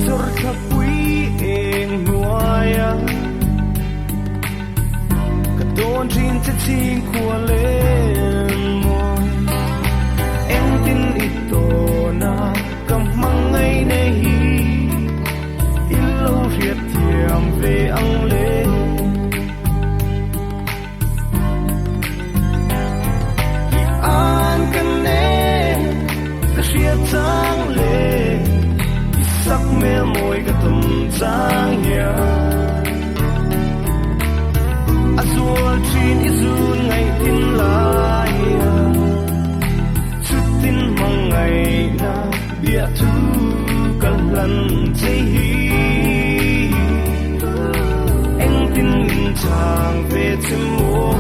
zur khapui eng nuaya ka don trin te ting kwa len mo eng tin ito na kam mangai nei hi ilo riat thiam ve ang le i an kan ne ka riat tang le sắc mê môi cái tầm giang ya azul chin izun ngày tin lai chút tin mong ngày na bia thu cần lần chơi hi anh tin chàng về chim mô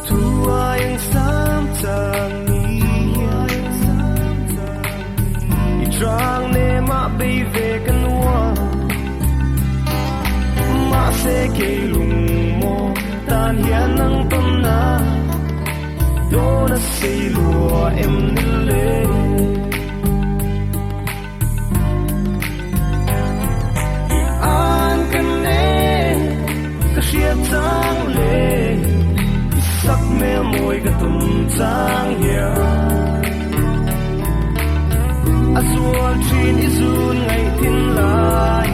thu anh sám chàng Trang ne ma bay về căn hoa ma sẽ kể lùng mò tan hiền nắng tâm na đô đã xây lùa em lên an căn ne cái chiếc trang lệ sắc mê môi cái tùm trang hiền azul chin izun ngày tin lai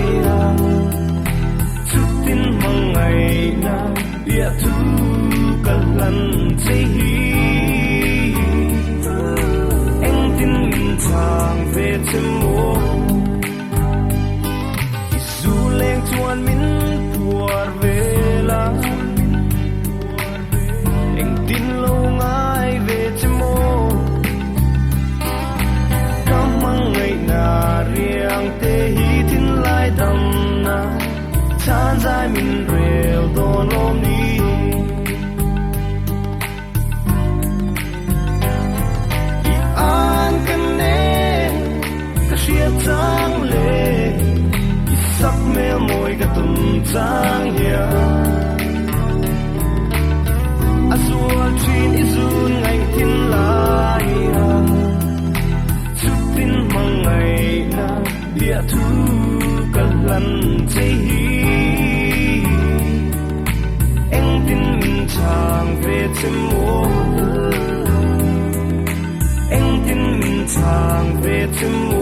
chút tin mong ngày na bia thu cần lần chơi hi anh tin chàng về chim mô dù lên chuan min tuar về la anh tin lâu ngay về chim mô ngày na riêng te hi tin lai dam na chan zai min rel don om ni i an kan ne ka shia tang le i sak me moi ka tum tang ya azul chin izun ngai tin lai tin mong ngày na bia thu cần lần chơi hi anh tin chàng về chim mô anh tin chàng về chim mô